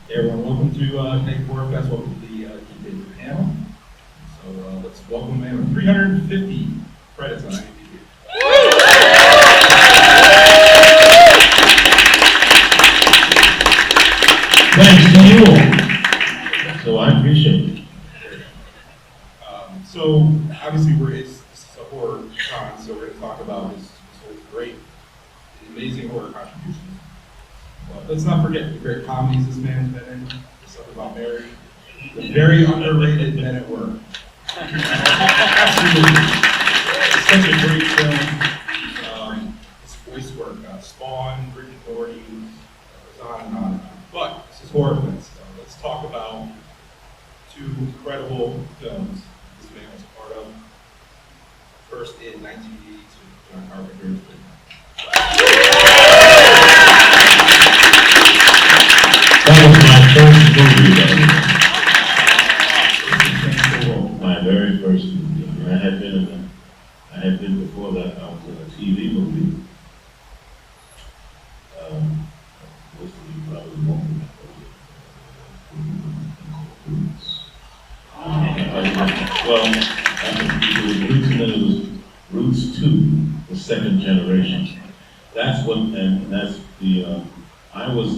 Hey everyone, welcome to CT HorrorFest. Welcome to the Key panel. So let's welcome man with 350 credits on IMDb. Thanks to you all. So I appreciate it. So obviously this is a horror con, so we're going to talk about his great, amazing horror contributions. But let's not forget the great comedies this man's been in. There's something about Mary. The very underrated Men at Work. Absolutely. It's such a great film. His voice work, Spawn, Rick and Morty, goes on and on and on. But this is HorrorFest, so let's talk about two incredible films this man was a part of. First in 1982, John Carpenter's That was my first movie. My very first movie. I mean, I had been before that. I was in a TV movie. Most of you probably won't remember. Well, it was Roots, and then it was Roots 2, the second generation. That's what, and that's the. I was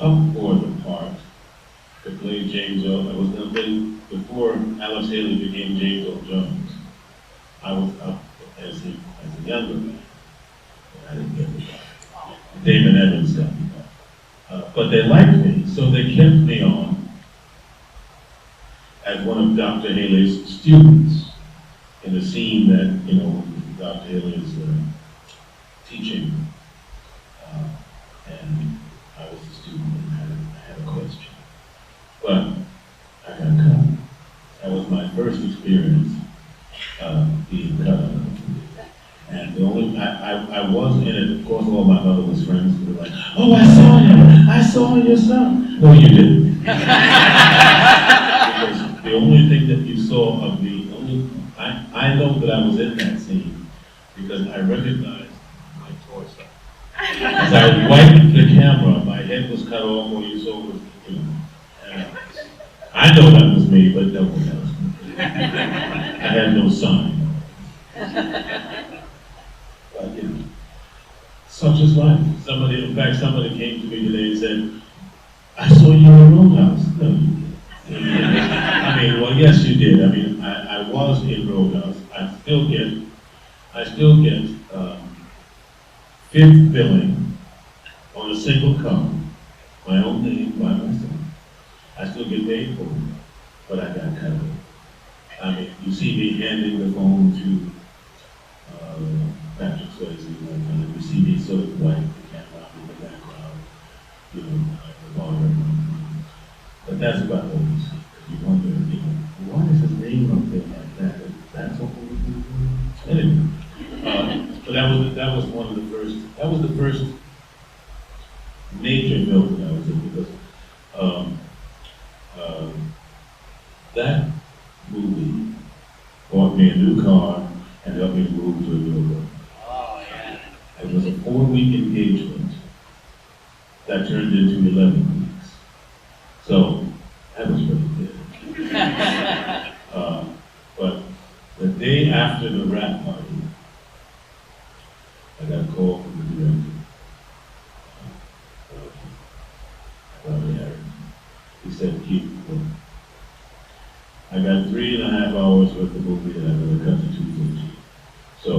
up for the part to play James Earl. I was going to play before Alex Haley became James Earl Jones. I was up as a younger man. I didn't get the part. Damon Evans got me back. But they liked me, so they kept me on as one of Dr. Haley's students in the scene that, Dr. Haley is teaching. And I was a student and I had a question. But I got cut. That was my first experience being cut. And the only, I was in it, of course all my motherless friends were like, oh, I saw him, I saw your son. No, you didn't. Because the only thing that you saw of me, I know that I was in that scene because I recognized my torso. As I wiped the camera, my head was cut off, or you saw was, I know that was me, but no one else. I had no sign. But, such is life. In fact, somebody came to me today and said, I saw you in Roadhouse. No, you didn't. I mean, well, yes, you did. I mean, I was in Roadhouse. I still get fifth billing on a single car, my own name by myself. I still get paid for it, but I got cut off. I mean, you see me handing the phone to Patrick Swayze, and you see me sort of wipe the camera in the background, the bar. But that's about what you see. You wonder, why is his name up there like that? That's what we do. Anyway, but that was one of the first. That was the first major film that I was in because that movie bought me a new car and helped me move to a new one. Oh yeah. It was a 4-week engagement that turned into 11 weeks. So that was pretty good. But the day after the wrap party, I got a call from the director. He said, keep going. I got 3.5 hours worth of movie and I'm going to cut to 2:15. So,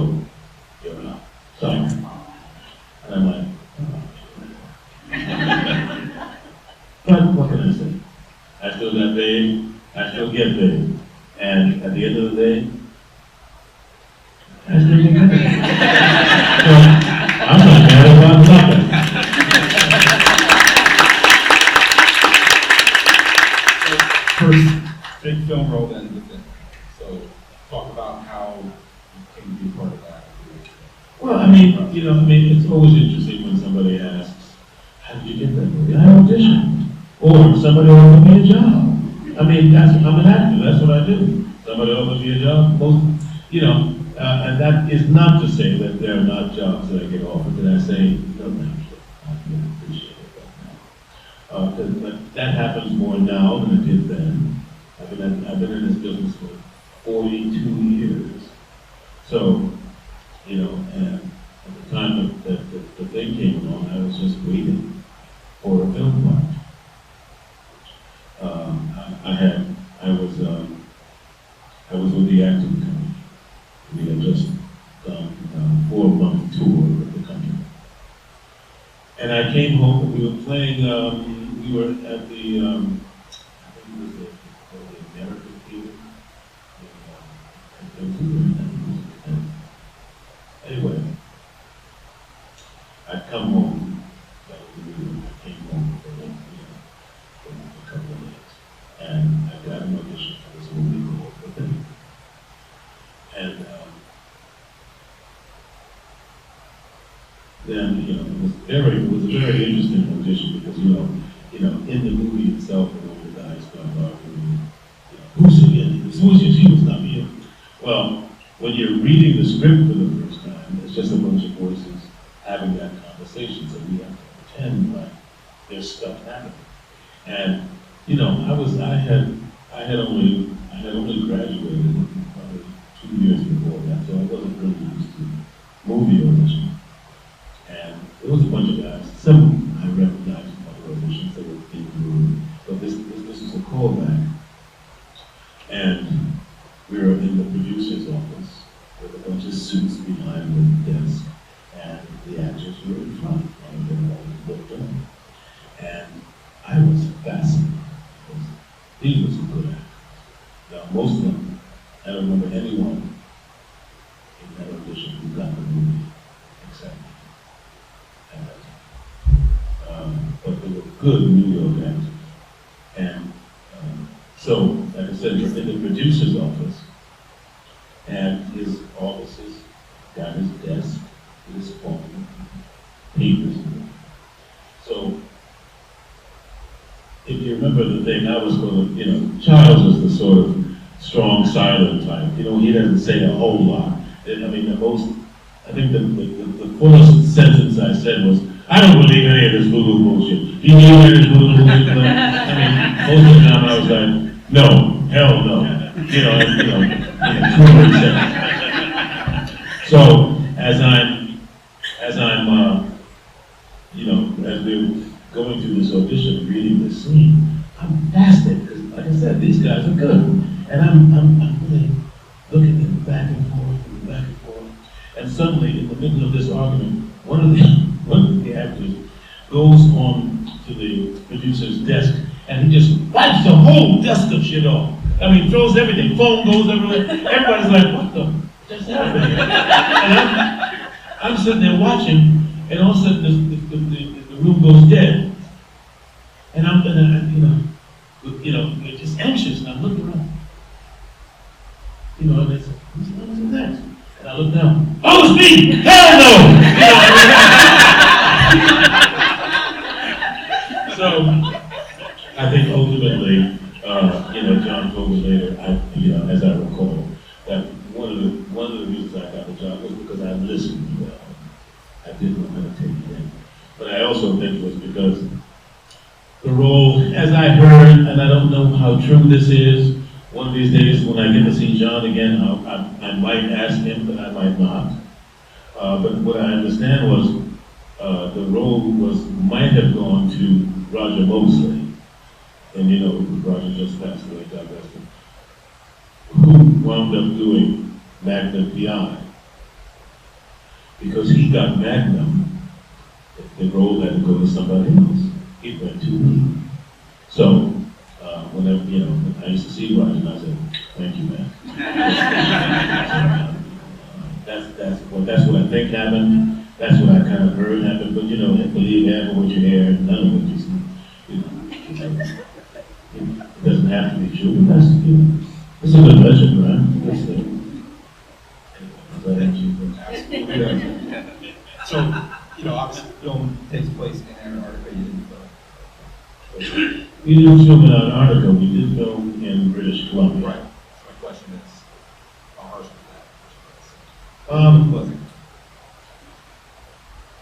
you're out. Sorry. And I'm like, but what can I say? I still got paid, I still get paid. And at the end of the day, I still get paid. So, I'm not mad about nothing. first big film role then within. So talk about how you came to be part of that. Well, I mean, it's always interesting when somebody asks, how did you get that movie? I auditioned. Or somebody offered me a job. I mean, I'm an actor, that's what I do. Somebody offered me a job, and that is not to say that there are not jobs that I get offered that I say, no, thank you. I really appreciate it. But that happens more now than it did then. I've been in this business for 42 years. So, you know, and at the time that the thing came along, I was just waiting for a film project. I was with the acting company. We had just done a 4-month tour of the country. And I came home and we were playing, we were at the, I think it was the American Theater. Anyway, I'd come home, that was the reason I came home for a couple of days. And I got an audition for this movie called The Thing. And then, you know, it was a very interesting audition because, you know, in the movie itself, the guys start arguing, who's in? She was not me. Well, when you're reading the script for the first time, it's just a bunch of voices having that conversation, so we have to pretend like there's stuff happening. And you know, I had only graduated probably 2 years before that, so I wasn't really used to movie audition. And there was a bunch of guys, some I recognized from other auditions that were in the room, but this was a callback. And we were in the producer's office with a bunch of suits behind the desk, and the actors were in front, and they all looked up. And I was fascinated. He was a good actor. Now, most of them, I don't remember anyone in that audition who got the movie except me. But they were good New York actors. And so, like I said, in the producer's office, and his offices got his desk, his phone, papers. So, if you remember the thing, I was going to, Charles was the sort of strong, silent type. He doesn't say a whole lot. I think the fullest sentence I said was, I don't believe any of this voodoo bullshit. Do you believe any of this voodoo bullshit? Most of the time I was like, no, hell no. True sentence. So, as we're going through this audition, reading this scene, I'm fascinated because, like I said, these guys are good, and I'm really looking at them back and forth, and suddenly, in the middle of this argument, one of the actors goes on to the producer's desk, and he just wipes the whole desk of shit off. Throws everything, phone goes everywhere. Everybody's like, what the just happened? And I'm sitting there watching, and all of a sudden the room goes dead. And I'm just anxious, and I look around. And they say, who's next? And I look down, oh, it's me! Hell no! So, I think ultimately, John told me later, as I recall, that one of the reasons I got the job was because I listened well. I didn't know how to take it in. But I also think it was because the role, as I heard, and I don't know how true this is, one of these days when I get to see John again, I might ask him, but I might not. But what I understand was the role might have gone to Roger Mosley, and Roger just passed away, God rest him, who wound up doing Magnum PI. Because he got Magnum, the role had to go to somebody else. It went to me. So, whenever, I used to see Roger and I said, thank you, man. That's what I think happened. That's what I kind of heard happen. But, believe half of what you hear and none of what you see. It doesn't have to be true. But it's a good legend, right? That's it. So, obviously, the film takes place in Antarctica. We didn't film in Antarctica, we did film in British Columbia. Right. So my question is, how harsh was that?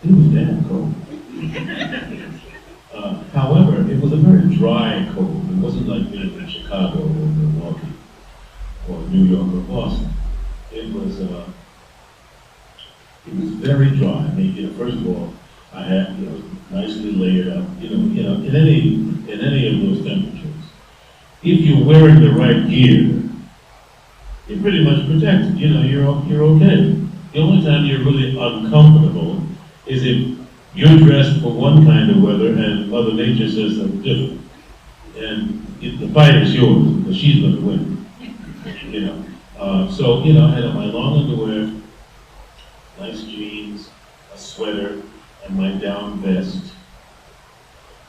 It was damn cold. However, it was a very dry cold. It wasn't like being in Chicago or Milwaukee or New York or Boston. It was very dry. I mean, first of all, I had, nicely layered up, in any of those temperatures. If you're wearing the right gear, you're pretty much protected. You're okay. The only time you're really uncomfortable is if you're dressed for one kind of weather and Mother Nature says something different. And the fight is yours, because she's going to win. So, I had on my long underwear, nice jeans, a sweater, and my down vest.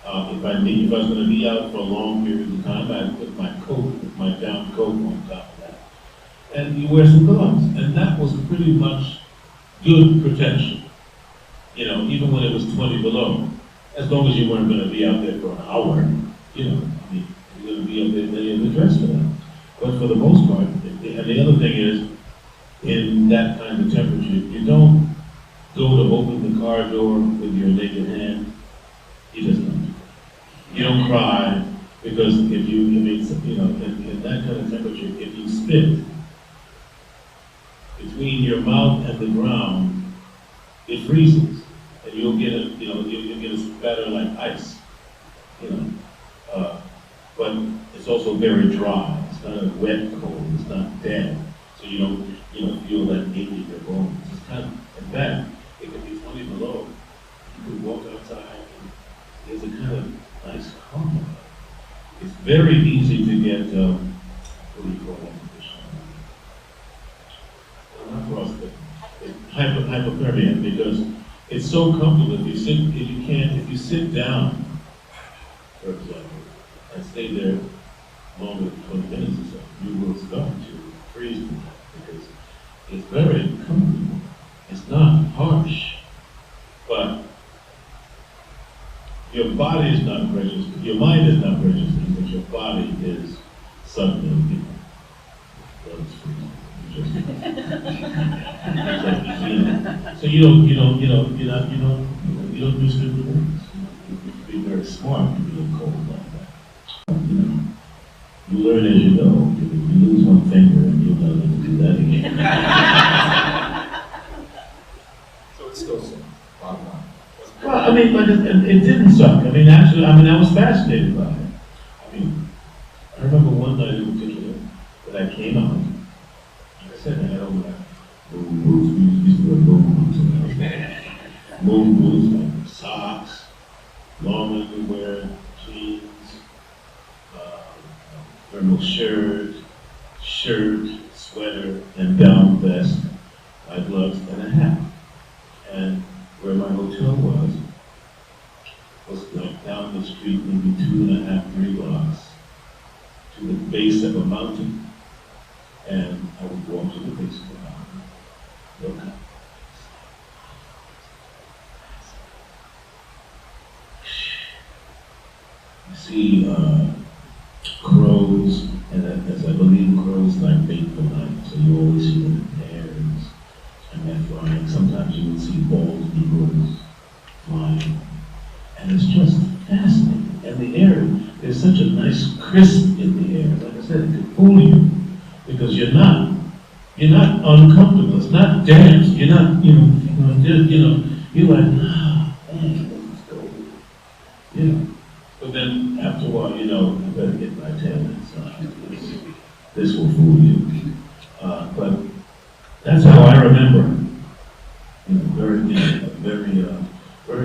If I was going to be out for a long period of time, I'd put my down coat on top of that. And you wear some gloves. And that was pretty much good protection. Even when it was 20 below. As long as you weren't going to be out there for an hour, you're going to be out there, then you have to dress for that. But for the most part, and the other thing is, in that kind of temperature, you don't go to open the car door with your naked hand. You just don't. You don't cry, because in that kind of temperature, if you spit between your mouth and the ground, it freezes, and you'll get a spatter like ice. But it's also very dry. It's not a wet cold. It's not damp, so you don't feel that ache in your bones. It's kind of, in fact, it can be 20 below. You could walk outside, and there's a kind of nice calm. It's very easy to get what do you call that condition? Not frostbite. Hypothermia, because it's so comfortable. If you sit down, for example, and stay there longer than 20 minutes or so, you will start to freeze to death, because it's very comfortable. It's not harsh, but your body is not precious. Your mind is not precious, but your body is suddenly, so you don't do stupid things. You be very smart to be cold like that. You learn as you go. You lose one finger and you'll never do that again. So it's still so bottom line. Well, but it didn't suck. Actually, I was fascinated by it. I remember one night in particular that I came out. Like I said, I had all that moon boots. We used to wear moon boots. Moon boots, like socks, long underwear, jeans, thermal shirt, sweater, and down vest, my gloves, and a hat. And where my hotel was like down the street, maybe 2.5, 3 blocks, to the base of a mountain. And I would walk to the base of the mountain, look up. You see crows, and as I believe crows like mate the night, so you always see them in pairs, and they're flying. Sometimes you would see bald eagles flying, and it's just fascinating. And the air, there's such a nice crisp in the air. Like I said, it could fool you, because you're not uncomfortable. It's not damp. You're not, you're like, man, let's go. But then after a while, you better get my tail inside. This will fool you. But that's how I remember. Very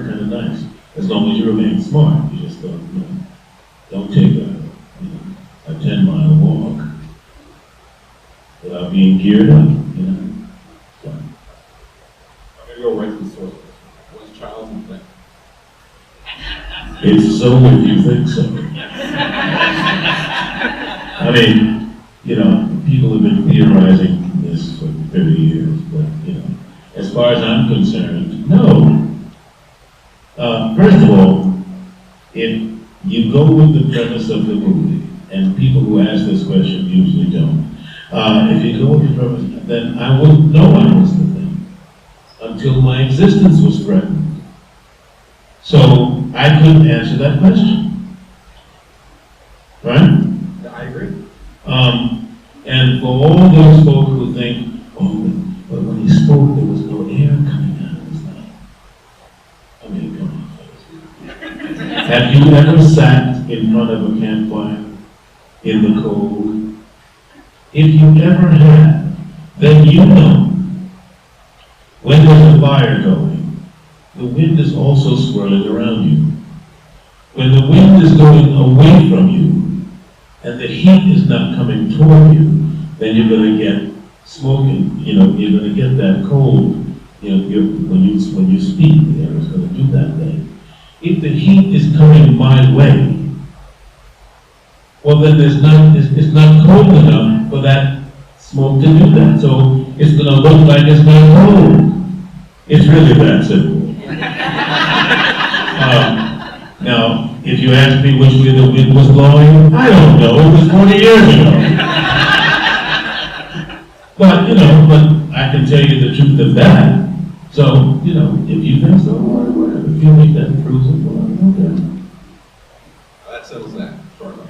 kind of nice. As long as you remain smart, you just don't take a 10-mile walk without being geared up. So. I'm gonna go right to the source. Was childhood thing? It's so if you think so. People have been theorizing this for 30 years, but, as far as I'm concerned, no. First of all, if you go with the premise of the movie, and people who ask this question usually don't, if you go with the premise, then I wouldn't know I was the thing until my existence was threatened. So I couldn't answer that question. right? Yeah, I agree. And for all those folks who think, oh, but when he spoke, there was no air coming out of his mouth. I mean, come on, folks. Have you ever sat in front of a campfire in the cold? If you ever have, then you know when there's a fire going, the wind is also swirling around you. When the wind is going away from you and the heat is not coming toward you, then you're going to get smoking. You're going to get that cold. When you speak, the air is going to do that thing. If the heat is coming my way, well, then it's not cold enough for that smoke to do that. So it's going to look like it's not cold. It's really that simple. Now, if you ask me which way the wind was blowing, I don't know. It was 40 years ago. But I can tell you the truth of that. So, if you think so, whatever. If you think that proves it, well, okay. That settles that. Short one.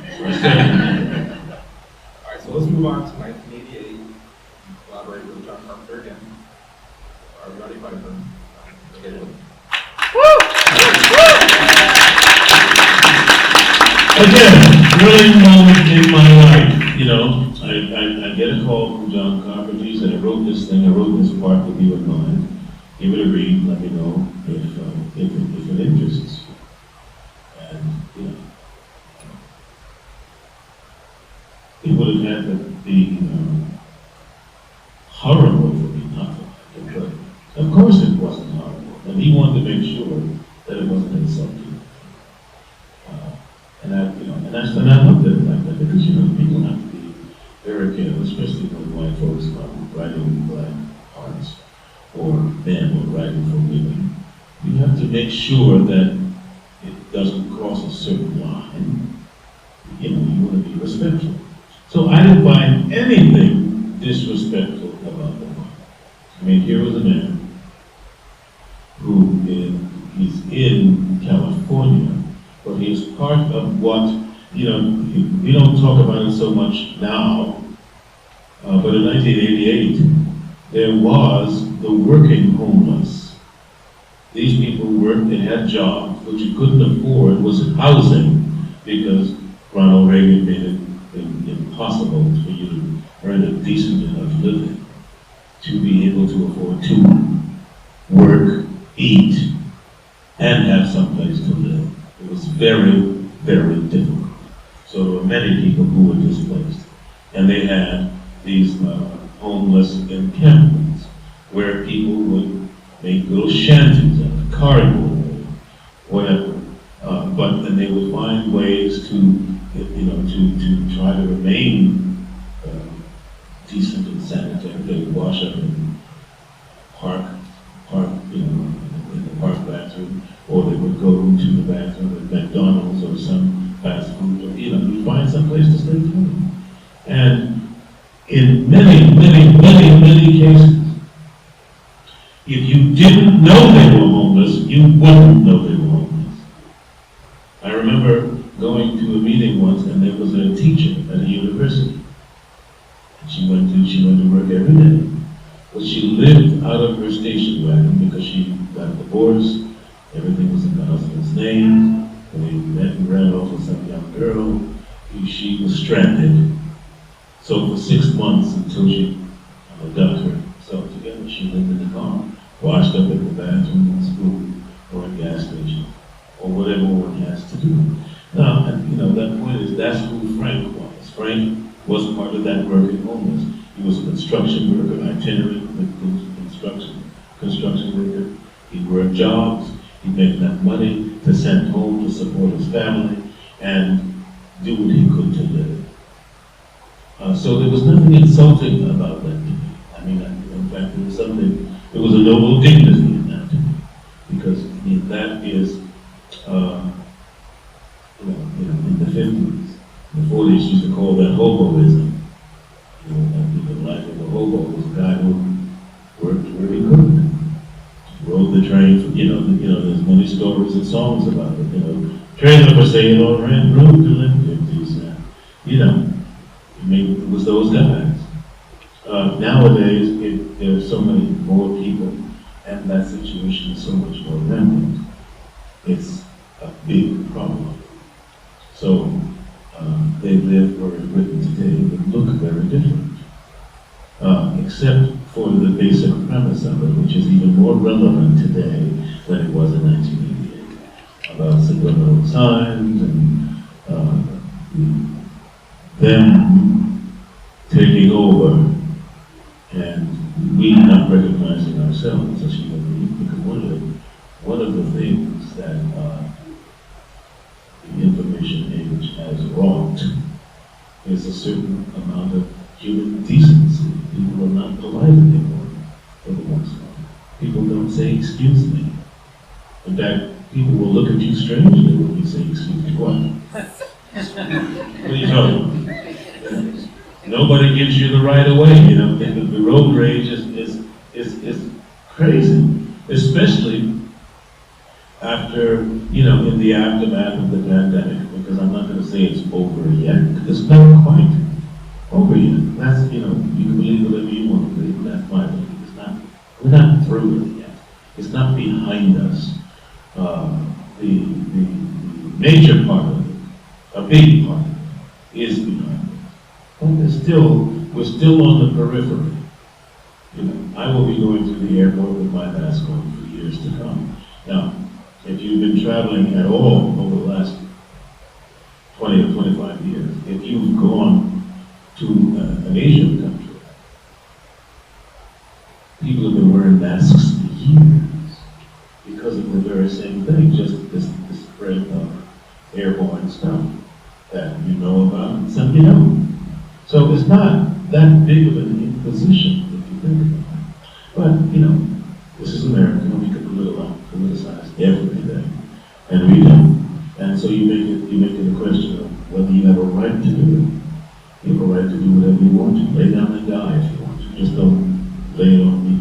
All right, so let's move on to 1988. Collaborate with John Carpenter again. Are we ready, Piper? Again, really moment in my life. I get a call from John Carpenter. He said, I wrote this part with you in mind. Give it a read, let me know if it interests you. And, it would have had to be horrible for me not to like it, but of course it wasn't horrible. And he wanted to make sure that it wasn't insulting. And I looked at it like that because, people have to be very careful, especially when white folks are writing with black hearts, or men who are writing for women. You have to make sure that it doesn't cross a certain line. You want to be respectful. So I didn't find anything disrespectful about the book. I mean, here was a man who he's in California, but he is part of what, we don't talk about it so much now, but in 1988, there was the working homeless. These people worked, they had jobs, but you couldn't afford was housing because Ronald Reagan made it impossible for you to earn a decent enough living to be able to afford to work, eat, and have some place to live. It was very, very difficult. So there were many people who were displaced. And they had these homeless encampments where people would make little shanties out of cardboard, whatever. And they would find ways to try to remain decent and sanitary. They would wash up in in the park bathroom, or they would go to the bathroom at McDonald's or some fast food, or you'd find some place to stay clean. And in many, many, many, many cases, if you didn't know they were homeless, you wouldn't know they were homeless. I remember going to a meeting once, and there was a teacher at a university. And she went to work every day. But she lived out of her station wagon because she got a divorce. Everything was in the husband's name. When they met and ran off with some young girl, she was stranded. So for 6 months until she got herself together, she lived in the car, washed up in the bathroom in school or a gas station, or whatever one has to do. Now, that point is that's who Frank was. Frank was part of that working homeless. He was a construction worker, itinerant construction worker. He worked jobs. He'd make enough money to send home to support his family and do what he could to live. So there was nothing insulting about that to me. I mean, in fact, there was a noble dignity in that to me. Because that is, in the 50s, the 40s used to call that hoboism. The life of a hobo was a guy who worked where he could. Rode the train, there's many stories and songs about it. Trailer for sale on rent, room to live 50 cents. it was those guys. Nowadays, there are so many more people, and that situation is so much more rampant. It's a big problem. So, they live where it's written today would look very different. Except for the basic premise of it, which is even more relevant today than it was in 1988, about subliminal signs and them taking over and we not recognizing ourselves as human beings. Because one of the things that the information age has wrought is a certain amount of human decency. People are not polite anymore for the most part. People don't say, excuse me. In fact, people will look at you strangely when you say, excuse me. What? What are you talking about? Nobody gives you the right of way, the road rage is crazy. Especially after, in the aftermath of the pandemic, because I'm not going to say it's over yet, because it's not quite over yet. That's, you can believe whatever you want to believe, that's my belief. We're not through it yet. It's not behind us. The major part of it, a big part of it, is behind us. But we're still on the periphery. I will be going through the airport with my mask on for years to come. Now, if you've been traveling at all over the last 20 or 25 years, if you've gone to an Asian country, people have been wearing masks for years because of the very same thing, just this spread of airborne stuff that you know about and some you don't. So it's not that big of an imposition if you think about it. But, this is America, we can politicize everything, and we don't. And so you make it a question of whether you have a right to do it. You have a right to do whatever you want to. Lay down and die if you want to. Just don't lay it on me.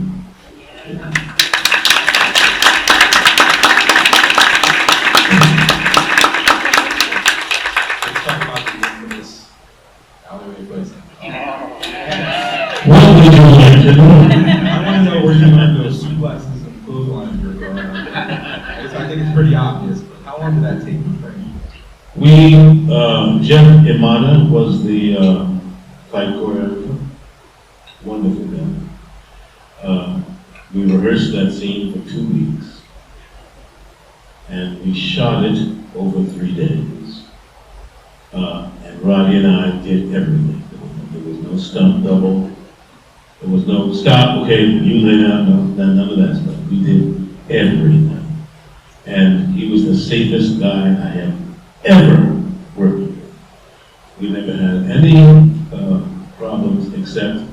Let's talk about the infamous alleyway blazing. What would you like to know? I want to know where you learned those suplexes and clotheslines you're going on. I think it's pretty obvious, but how long did that take you to train? Jeff Imada was the fight choreographer. Wonderful guy. We rehearsed that scene for 2 weeks. And we shot it over 3 days. And Roddy and I did everything. There was no stunt double. There was no stop, okay, you lay down, no, none of that stuff. We did everything. And he was the safest guy I have ever worked with. We never had any problems except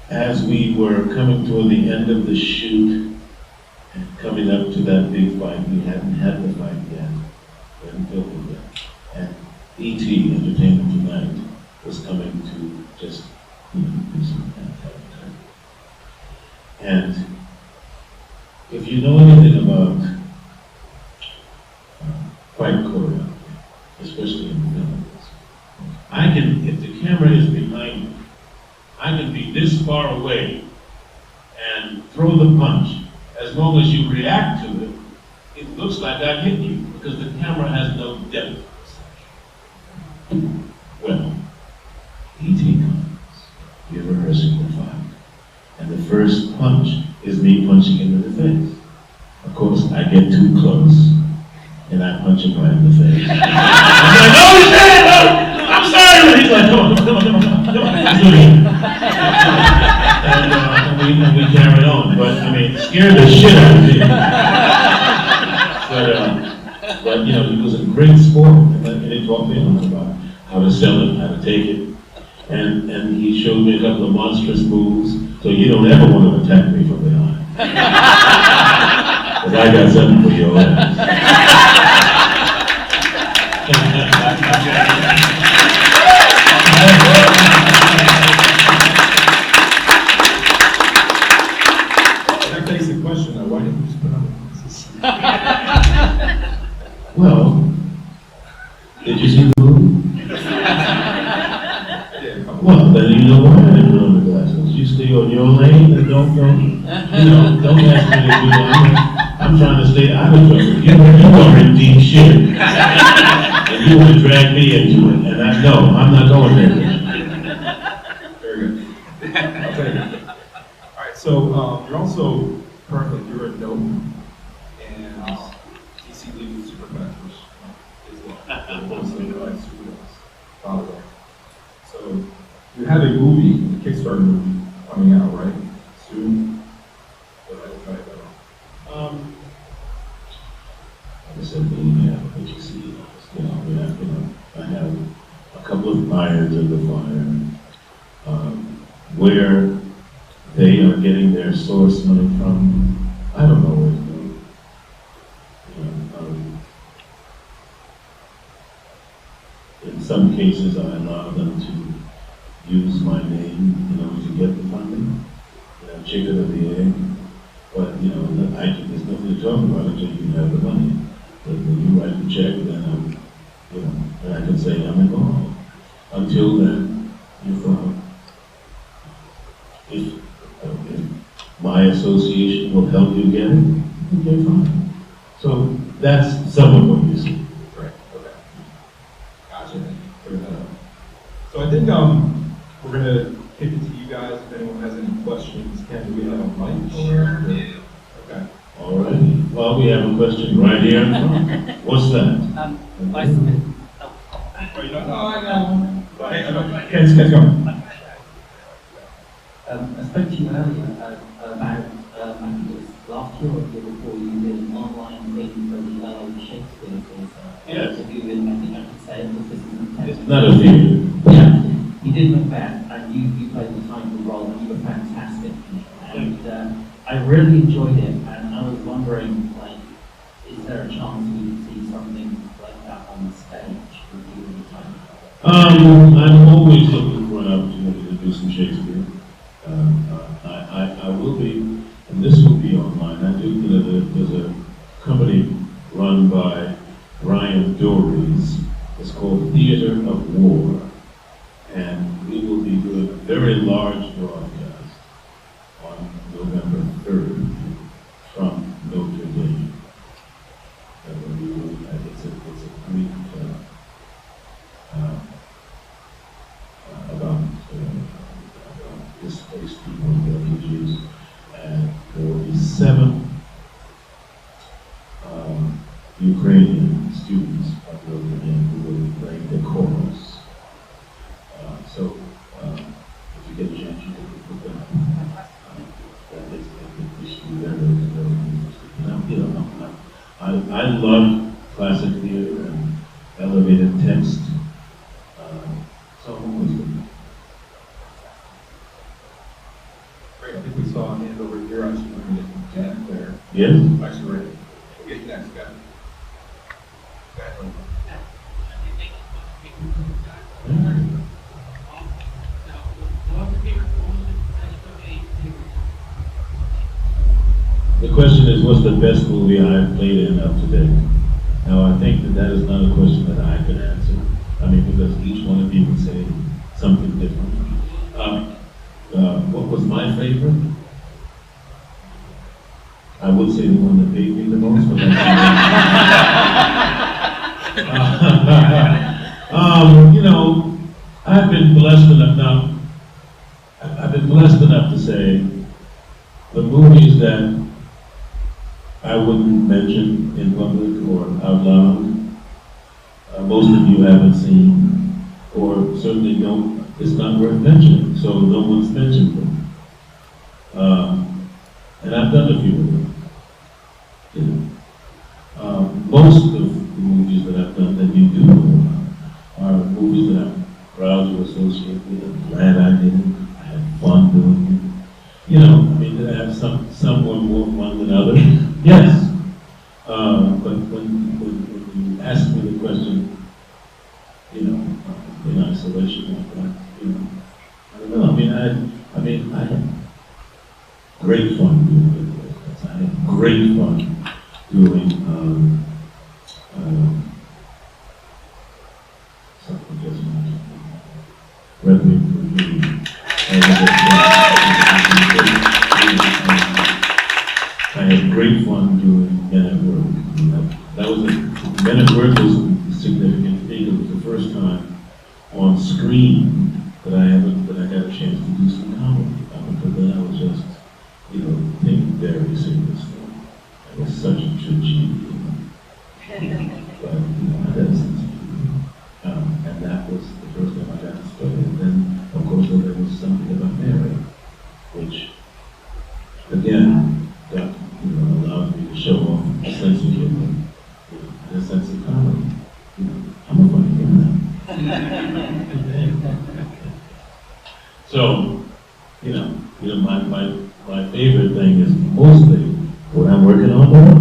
as we were coming toward the end of the shoot and coming up to that big fight. We hadn't had the fight yet. We hadn't built it yet. And E.T. Entertainment Tonight was coming to just do some advertising. And if you know anything about fight choreography, especially in films, if the camera is behind me, I can be this far away and throw the punch. As long as you react to it, it looks like I hit you because the camera has no depth. Well, E.T. comes, we're rehearsing the fight, and the first punch is me punching him in the face. Of course, I get too close, and I punch him right in the face. I'm like, oh shit! I'm sorry! He's like, come on. And we carried on, but it scared the shit out of me. But he was a great sport, and he taught me a lot about how to sell it, how to take it, and he showed me a couple of monstrous moves, so you don't ever want to attack me from behind. Because I got something for your ass. That basic question though, why didn't you just put on the glasses? Well, did you see the movie? Yeah, come on. Well, then you know why I didn't ruin the glasses. You stay on your lane and don't ask me to do that. I'm trying to stay out of trouble. You are in deep shit. And you want to drag me into it. And I know, I'm not going there. Very good. I'll tell you. All right, so you're also currently, you're a NOPE and DC Legal Supervisors as well. By the way. So you have a movie, a Kickstarter movie coming out, right? Soon? Like I said, we have what you see. I have a couple of irons in the fire. Where they are getting their source money from, I don't know where it's going. In some cases, I allow them to use my name, to get the funding. Chicken or the egg. But, there's nothing to talk about until you have the money. But when you write the check, then and I can say I'm involved. Until then, if my association will help you get it, okay, fine. So that's some of what you see. Right, okay. Gotcha. So I think we're going to kick it to you guys if anyone has any questions. Ken, do we have a mic? Okay. All right. Well, we have a question right here in front. What's that? Oh, you don't know? I know. Ken's coming. I spoke to you earlier about, I think it was last year or the year before, you did an online thing for the LA Shakespeare Theatre. Yes. If you would, I think I can say it, because this is It's not a theater. Yeah, you did Macbeth, and you played the title role, and you were fantastic in it. And I really enjoyed it, and I was wondering, is there a chance we could see something like that on the stage with you in the title? I'm always looking for an opportunity to do some Shakespeare. I will be, and this will be online. I do, there's a company run by Brian Dories. It's called Theater of War. And we will be doing a very large broadcast on November 3rd from Notre Dame. And when we will, it's a Greek about displaced people and refugees. And there will be 7 Ukrainian students of Notre Dame who will be playing the chorus. So, if you get a chance, you can put that up. It should be very, very interesting. I love classic theater and elevated text. So I'm always looking. Great, I think we saw a hand over here. I should bring it to Ken there. Yes? Actually, ready. We'll get you next, guy. The question is, what's the best movie I've played in up to date? Now, I think that is not a question that I can answer. Because each one of you would say something different. What was my favorite? I would say the one that paid me the most, but I've been blessed enough now. I've been blessed enough to say the movies that I wouldn't mention in public or out loud, most of you haven't seen, or certainly don't, it's not worth mentioning, so no one's mentioned them. And I've done a few of them. Most of the movies that I've done that you do know are movies that I'm proud to associate with. I'm glad I did it. I had fun doing it. Did I have someone more fun than others? Yes. But when you ask me the question, in isolation like that, I don't know. I had great fun doing it. I had great fun doing something just Requiem for Me. I had great fun doing Men at Work. That was Men at Work was significant to me. It was the first time on screen that I got a chance to do some comedy. Up until then, I was just, taken very seriously. I was such a tragedy, But, I got a sense of humor. And that was the first time I got to study. And then, of course, there was something about Mary, which, again, that, allowed me to show off a sense of humor, and a sense of comedy. I'm a funny guy. So, my favorite thing is mostly what I'm working on now,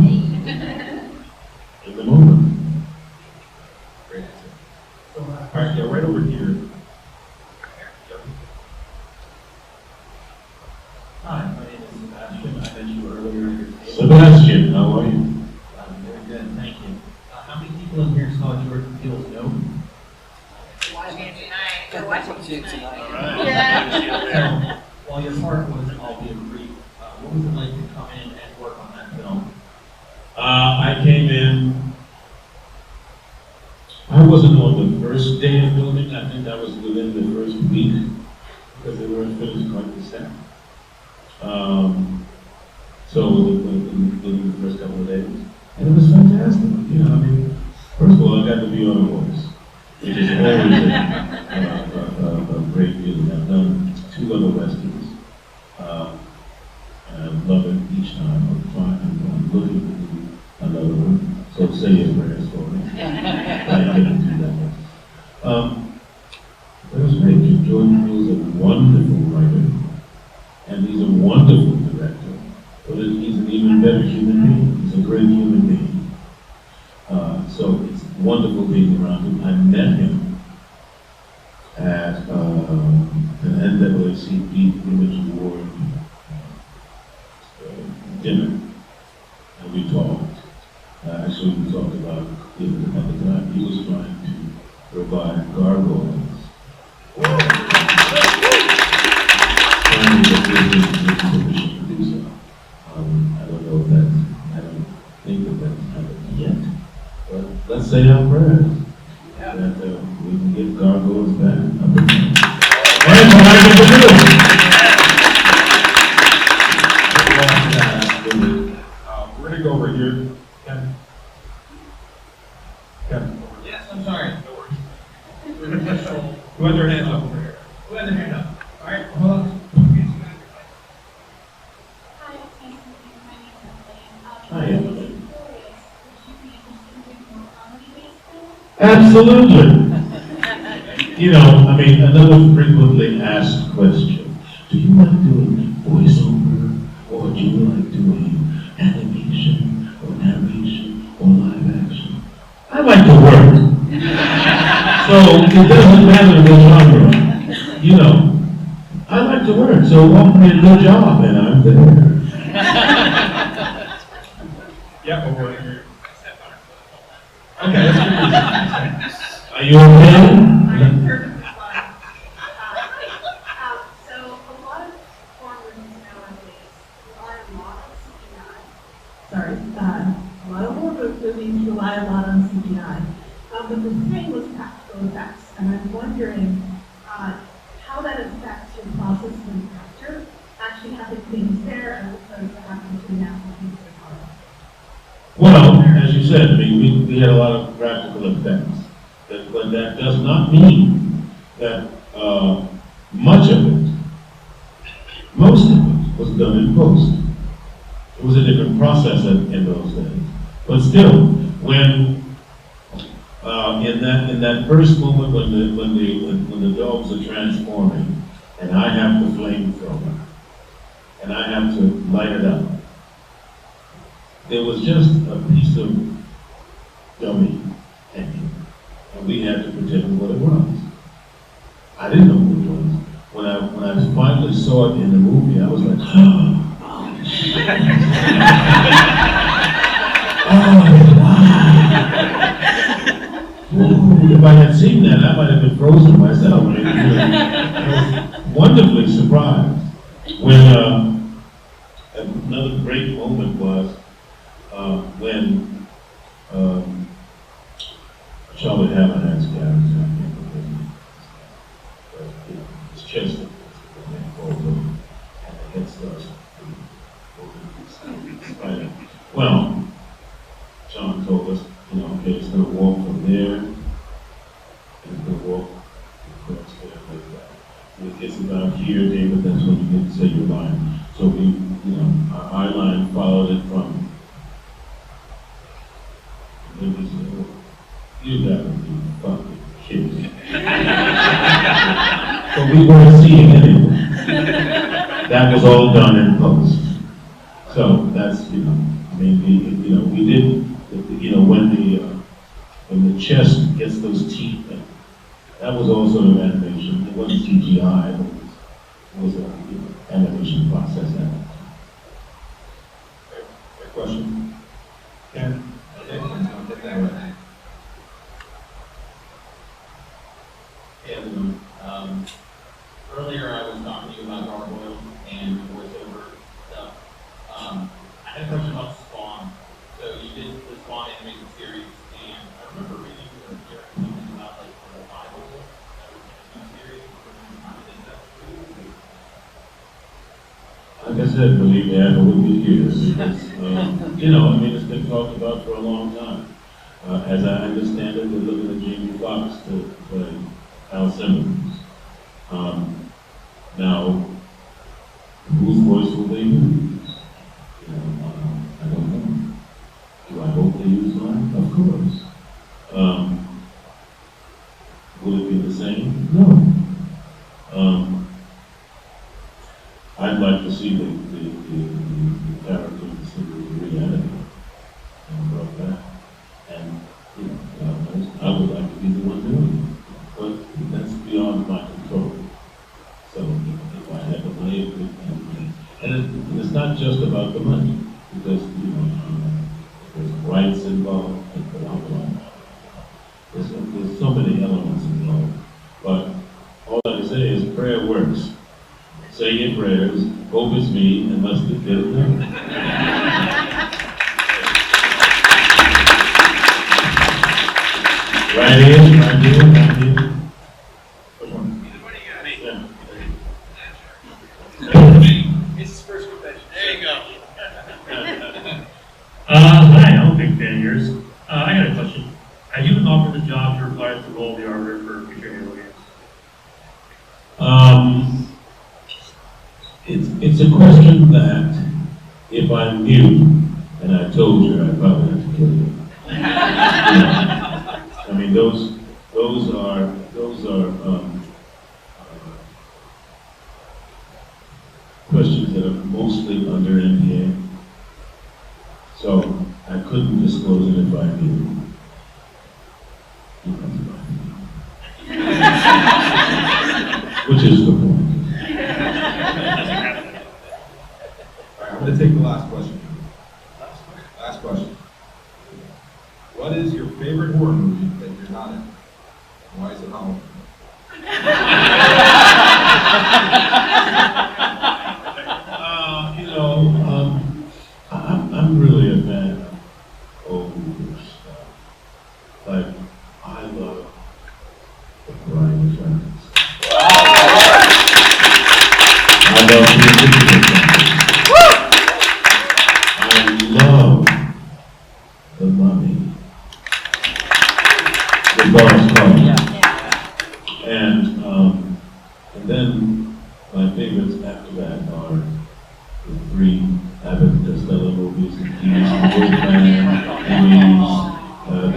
in the moment. Great answer. So, all right, yeah, right over here. Hi, my name is Sebastian. I met you earlier at your table. Sebastian, how are you? Very good, thank you. How many people in here saw Jordan Peele's Nope? Watching it tonight. We're watching it tonight. All right. Yeah. While your part was albeit brief, what was it like to come in and work on that film? I came in, I wasn't on the first day of filming. I think I was within the first week, because they weren't finished quite the set. So within the first couple of days, and it was fantastic. First of all, I got to be on a horse, which is always a great feeling. I've done 2 other westerns, and I love it each time. I'm looking to do another one. So say your prayers for me. I couldn't do that one. It was great. Jordan Peele's a wonderful writer, and he's a wonderful director. But he's an even better human being. He's a great human being. So it's wonderful being around him. I met him at an NAACP Image Award dinner, and we talked. Actually, we talked about, at the time, he was trying to provide gargoyles. Trying to get his permission to do so. I don't know if I don't think that's happened yet. But let's say our prayers that we can get gargoyles back up again. And what I get to do. We're going to go over here. Ken? Yes, I'm sorry. Who had their hands up over here? Who had their hand up? All right, hold on. Hi, it's nice to meet you. My name is Emily. Hi, I'm Emily. curious, would you be interested in doing more comedy-based films? Absolutely. Another frequently asked question. Do you like doing voiceover, or do you like doing animation, or narration, or live action? I like to work. So it doesn't matter the genre. I like to work, so offer me a good job, and I'm there. Yeah, over here. Okay, that's good. Are you okay? I'm perfectly fine. So a lot of horror movies nowadays rely a lot on CGI. Sorry, a lot of horror movies rely a lot on CGI. But the thing was practical effects, and I'm wondering how that affects your process when actor actually having things there as opposed to having to now things Well, as you said, we had a lot of practical effects. But that does not mean that much of it, most of it, was done in post. It was a different process in those days. But still, when in that first moment when the dogs are transforming, and I have the flamethrower, and I have to light it up, there was just a piece of dummy hanging, and we had to pretend what it was. I didn't know what it was. When I finally saw it in the movie, I was like, oh, shit. Oh, wow. I'd seen that, I might have been frozen myself. I was wonderfully surprised. When another great moment was when Charlotte Hammerhand's character, his chest, well, John told us, okay, it's going to walk from there, and it's going to walk across there like that. When it gets about here, David, that's when you get to say your line. So we, our eye line followed it from, and then we said, oh, you gotta be fucking kidding. But we weren't seeing anything. That was all done in post. So that's, we did, when the chest gets those teeth, that was all sort of animation. It wasn't CGI, but it was an animation process. Great question. Ken? Okay, I'll take that one. And earlier I was talking to you about gargoyles and voiceover stuff. I had a question about Spawn. So you did the Spawn animated series, and I remember reading or hearing something about like the Bible that was in the series. Is that true? Like I said, believe me, I would be here. Because, it's been talked about for a long time. As I understand it, they're looking at Jamie Foxx to play Al Simmons. Now, whose voice will they use? I don't know. Do I hope they use mine? Of course. Will it be the same? No. I'd like to see the character considered reality and brought back. And, I would like to be the one doing it. But that's beyond my control. So if I had the money, and it's not just about the money, because, there's rights involved, and there's so many elements involved. But all I can say is prayer works. Say your prayers, hope it's me, and let's get it done. Right here. Which one? Yeah. It's his first confession. There you go. Hi, I'm a big fan of yours. I got a question. Have you been offered the job to reprise the role of the arbiter for future Halo games? It's a question that, if I knew, and I told you, I'd probably have to kill you. Those are questions that are mostly under NDA. So I couldn't disclose it if I knew. Which is the point. All right, I'm going to take the last question. Last question. What is your favorite horror movie that you're not in? Why is it Halloween? I'm really a fan of old stuff. Like, I love the Brian Friends. I love the original Friends. I love the Mummy. The Boss Cover. And then my favorites after that are the three Abbott and Costello movies, The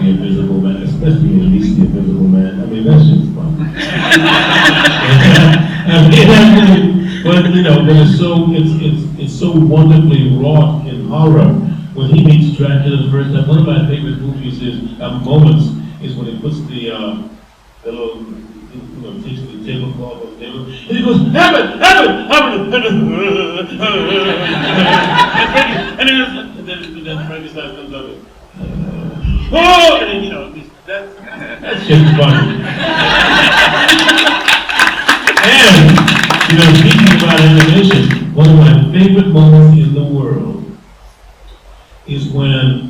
Invisible Man, especially at least The Invisible Man. That's just fun. But it's so wonderfully wrought in horror. When he meets Dracula the first time, one of my favorite movies moments is when he puts the little, takes the tablecloth off the table, and he goes, Abbott! And then Frankenstein comes up. oh, and you know, that's just funny. And, you know, speaking about animation, one of my favorite moments in the world is when,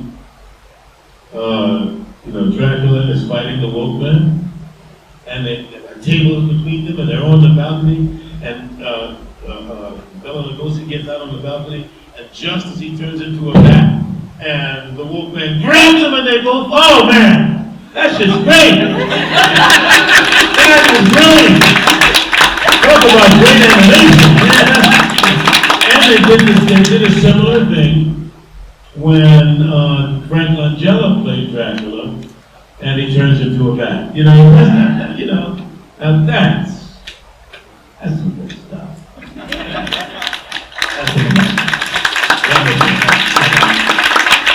you know, Dracula is fighting the Wolfman, and a table is between them, and they're on the balcony, and Bela Lugosi gets out on the balcony, and just as he turns into a bat, and the Wolfman grabs him, and they both, oh man, that's just great! That is brilliant! Talk about great animation, yeah! And they did a similar thing when Frank Langella played Dracula, and he turns into a bat. You know, you know, now that's some good stuff. That's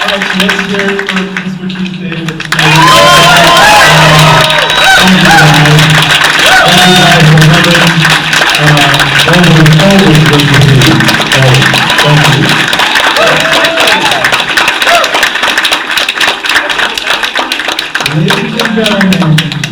All right, so let's hear it for Mr. Keith David. Thank you guys for coming. Always good to see you. Thank you. Ladies and gentlemen,